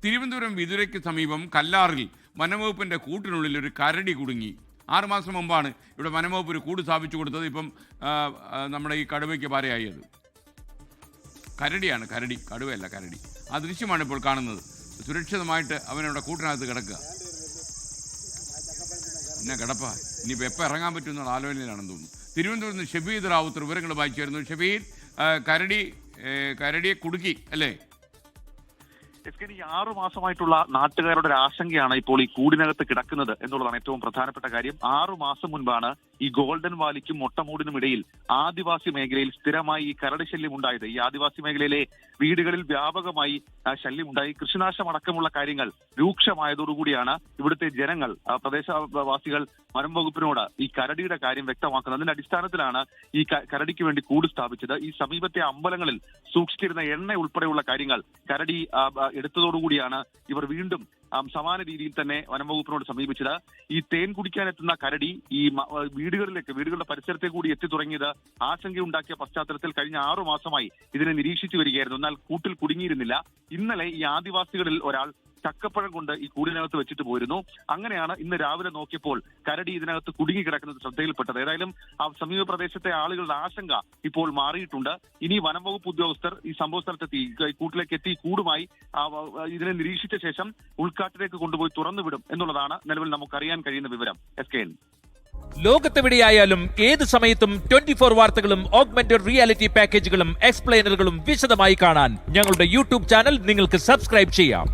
തിരുവനന്തപുരം വിതുരയ്ക്ക് സമീപം കല്ലാറിൽ വനംവകുപ്പിൻ്റെ കൂട്ടിനുള്ളിൽ ഒരു കരടി കുടുങ്ങി. 6 മാസം മുമ്പാണ് ഇവിടെ വനംവകുപ്പ് ഒരു കൂട് സ്ഥാപിച്ചു കൊടുത്തത്. ഇപ്പം നമ്മുടെ ഈ കടുവയ്ക്ക് പാരയായത്. കരടിയാണ്, കരടി, കടുവയല്ല, കരടി. ആ ദൃശ്യമാണ് ഇപ്പോൾ കാണുന്നത്. സുരക്ഷിതമായിട്ട് അവനവിടെ കൂട്ടിനകത്ത് കിടക്കുക. പിന്നെ കിടപ്പ ഇനിയിപ്പോൾ എപ്പോൾ ഇറങ്ങാൻ പറ്റുമെന്നുള്ള ആലോചനയിലാണെന്ന് തോന്നുന്നു. തിരുവനന്തപുരത്ത് നിന്ന് ഷബീദ് റാവുത്തർ വിവരങ്ങൾ വായിച്ചായിരുന്നു. ഷബീദ്, കരടിയെ കുടുക്കി അല്ലേ? ഈ 6 മാസമായിട്ടുള്ള നാട്ടുകാരുടെ ഒരു ആശങ്കയാണ് ഇപ്പോൾ ഈ കൂടിനകത്ത് കിടക്കുന്നത് എന്നുള്ളതാണ് ഏറ്റവും പ്രധാനപ്പെട്ട കാര്യം. 6 മാസം മുൻപാണ് ഈ ഗോൾഡൻ വാലിക്കും മൊട്ടമൂടിനും ഇടയിൽ ആദിവാസി മേഖലയിൽ സ്ഥിരമായി ഈ കരടി ശല്യം ഉണ്ടായത്. ഈ ആദിവാസി മേഖലയിലെ വീടുകളിൽ വ്യാപകമായി ശല്യം ഉണ്ടായി. കൃഷിനാശം അടക്കമുള്ള കാര്യങ്ങൾ രൂക്ഷമായതോടുകൂടിയാണ് ഇവിടുത്തെ ജനങ്ങൾ, പ്രദേശവാസികൾ വനം വകുപ്പിനോട് ഈ കരടിയുടെ കാര്യം വ്യക്തമാക്കുന്നത്. അതിന്റെ അടിസ്ഥാനത്തിലാണ് ഈ കരടിക്ക് വേണ്ടി കൂട് സ്ഥാപിച്ചത്. ഈ സമീപത്തെ അമ്പലങ്ങളിൽ സൂക്ഷിച്ചിരുന്ന എണ്ണ ഉൾപ്പെടെയുള്ള കാര്യങ്ങൾ കരടി എടുത്തതോടുകൂടിയാണ് ഇവർ വീണ്ടും സമാന രീതിയിൽ തന്നെ വനം വകുപ്പിനോട് സമീപിച്ചത്. ഈ തേൻ കുടിക്കാനെത്തുന്ന കരടി ഈ വീടുകളുടെ പരിസരത്തെ കൂടി എത്തി തുടങ്ങിയത് ആശങ്കയുണ്ടാക്കിയ പശ്ചാത്തലത്തിൽ കഴിഞ്ഞ 6 മാസമായി ഇതിനെ നിരീക്ഷിച്ചു വരികയായിരുന്നു. എന്നാൽ കൂട്ടിൽ കുടുങ്ങിയിരുന്നില്ല. ഇന്നലെ ഈ ആദിവാസികളിൽ ഒരാൾ ചക്കപ്പഴം കൊണ്ട് ഈ കൂടിനകത്ത് വെച്ചിട്ട് പോയിരുന്നു. അങ്ങനെയാണ് ഇന്ന് രാവിലെ നോക്കിയപ്പോൾ കരടി ഇതിനകത്ത് കുടുങ്ങിക്കിടക്കുന്നത് ശ്രദ്ധയിൽപ്പെട്ടത്. ഏതായാലും ആ സമീപ പ്രദേശത്തെ ആളുകളുടെ ആശങ്ക ഇപ്പോൾ മാറിയിട്ടുണ്ട്. ഇനി വനം വകുപ്പ് ഉദ്യോഗസ്ഥർ ഈ സംഭവ സ്ഥലത്തെത്തി കൂട്ടിലേക്ക് എത്തി കൂടുമായി ഇതിനെ നിരീക്ഷിച്ച ശേഷം ഉൾക്കാട്ടിലേക്ക് കൊണ്ടുപോയി തുറന്നുവിടും എന്നുള്ളതാണ് നിലവിൽ നമുക്കറിയാൻ കഴിയുന്ന വിവരം. SKN. ലോകത്തെവിടെയായാലും ഏത് സമയത്തും 24 വാർത്തകളും ഓഗ്മെന്റഡ് റിയാലിറ്റി പാക്കേജുകളും എക്സ്പ്ലെയിനറുകളും വിശദമായി കാണാൻ ഞങ്ങളുടെ യൂട്യൂബ് ചാനൽ നിങ്ങൾക്ക് സബ്സ്ക്രൈബ് ചെയ്യാം.